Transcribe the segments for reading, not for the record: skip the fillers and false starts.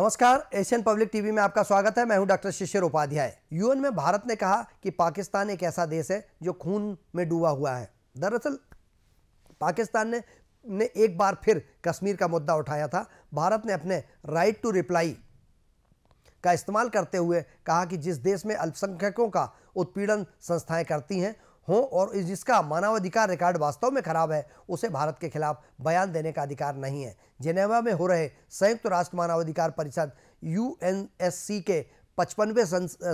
नमस्कार, Asian public TV में आपका स्वागत है। मैं हूं डॉक्टर शिशिर उपाध्याय। यूएन में भारत ने कहा कि पाकिस्तान एक ऐसा देश है जो खून में डूबा हुआ है। दरअसल पाकिस्तान ने एक बार फिर कश्मीर का मुद्दा उठाया था। भारत ने अपने राइट टू रिप्लाई का इस्तेमाल करते हुए कहा कि जिस देश में अल्पसंख्यकों का उत्पीड़न संस्थाएं करती हैं हो और जिसका मानवाधिकार रिकॉर्ड वास्तव में खराब है, उसे भारत के खिलाफ बयान देने का अधिकार नहीं है। जिनेवा में हो रहे संयुक्त राष्ट्र मानवाधिकार परिषद यूएनएससी के 55वें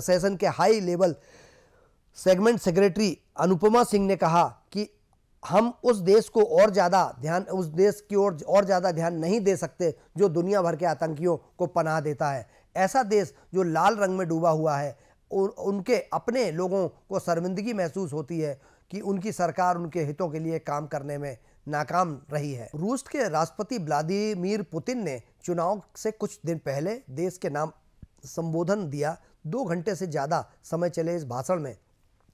सेशन के high level segment secretary Anupama Singh ने कहा कि हम उस देश की ओर ज़्यादा ध्यान नहीं दे सकते जो दुनिया भर के आतंकियों को पनाह देता है। ऐसा देश जो लाल रंग में डूबा हुआ है, उनके अपने लोगों को शर्मिंदगी महसूस होती है कि उनकी सरकार उनके हितों के लिए काम करने में नाकाम रही है। रूस के राष्ट्रपति व्लादिमीर पुतिन ने चुनाव से कुछ दिन पहले देश के नाम संबोधन दिया। 2 घंटे से ज़्यादा समय चले इस भाषण में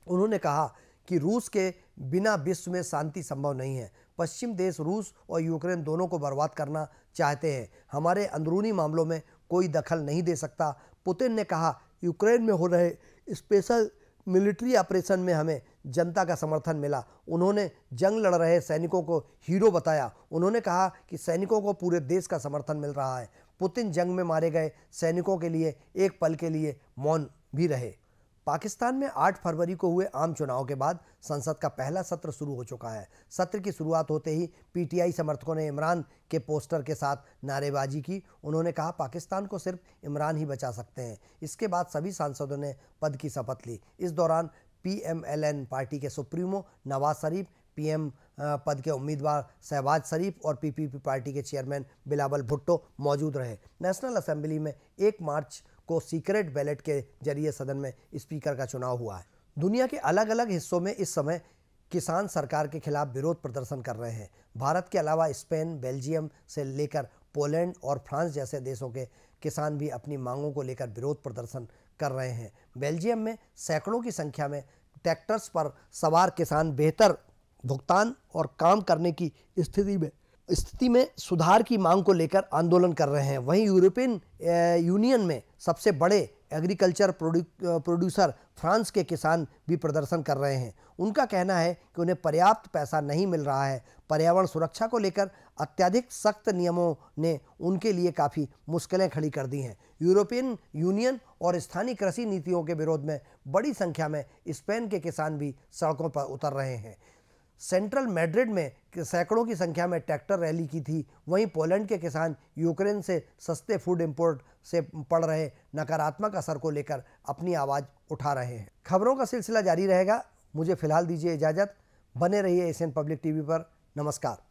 उन्होंने कहा कि रूस के बिना विश्व में शांति संभव नहीं है। पश्चिम देश रूस और यूक्रेन दोनों को बर्बाद करना चाहते हैं। हमारे अंदरूनी मामलों में कोई दखल नहीं दे सकता। पुतिन ने कहा, यूक्रेन में हो रहे स्पेशल मिलिट्री ऑपरेशन में हमें जनता का समर्थन मिला। उन्होंने जंग लड़ रहे सैनिकों को हीरो बताया। उन्होंने कहा कि सैनिकों को पूरे देश का समर्थन मिल रहा है। पुतिन जंग में मारे गए सैनिकों के लिए एक पल के लिए मौन भी रहे। पाकिस्तान में 8 फरवरी को हुए आम चुनाव के बाद संसद का पहला सत्र शुरू हो चुका है। सत्र की शुरुआत होते ही पीटीआई समर्थकों ने इमरान के पोस्टर के साथ नारेबाजी की। उन्होंने कहा पाकिस्तान को सिर्फ इमरान ही बचा सकते हैं। इसके बाद सभी सांसदों ने पद की शपथ ली। इस दौरान पीएमएलएन पार्टी के सुप्रीमो नवाज शरीफ, पीएम पद के उम्मीदवार शहबाज शरीफ और पीपीपी पार्टी के चेयरमैन बिलावल भुट्टो मौजूद रहे। नेशनल असेंबली में 1 मार्च को सीक्रेट बैलेट के जरिए सदन में स्पीकर का चुनाव हुआ है। दुनिया के अलग अलग हिस्सों में इस समय किसान सरकार के खिलाफ विरोध प्रदर्शन कर रहे हैं। भारत के अलावा स्पेन, बेल्जियम से लेकर पोलैंड और फ्रांस जैसे देशों के किसान भी अपनी मांगों को लेकर विरोध प्रदर्शन कर रहे हैं। बेल्जियम में सैकड़ों की संख्या में ट्रैक्टर्स पर सवार किसान बेहतर भुगतान और काम करने की स्थिति में सुधार की मांग को लेकर आंदोलन कर रहे हैं। वहीं यूरोपियन यूनियन में सबसे बड़े एग्रीकल्चर प्रोड्यूसर फ्रांस के किसान भी प्रदर्शन कर रहे हैं। उनका कहना है कि उन्हें पर्याप्त पैसा नहीं मिल रहा है। पर्यावरण सुरक्षा को लेकर अत्यधिक सख्त नियमों ने उनके लिए काफ़ी मुश्किलें खड़ी कर दी हैं। यूरोपियन यूनियन और स्थानीय कृषि नीतियों के विरोध में बड़ी संख्या में स्पेन के किसान भी सड़कों पर उतर रहे हैं। सेंट्रल मैड्रिड में सैकड़ों की संख्या में ट्रैक्टर रैली की थी। वहीं पोलैंड के किसान यूक्रेन से सस्ते फूड इंपोर्ट से पड़ रहे नकारात्मक असर को लेकर अपनी आवाज़ उठा रहे हैं। खबरों का सिलसिला जारी रहेगा। मुझे फिलहाल दीजिए इजाज़त। बने रहिए एशियन पब्लिक टीवी पर। नमस्कार।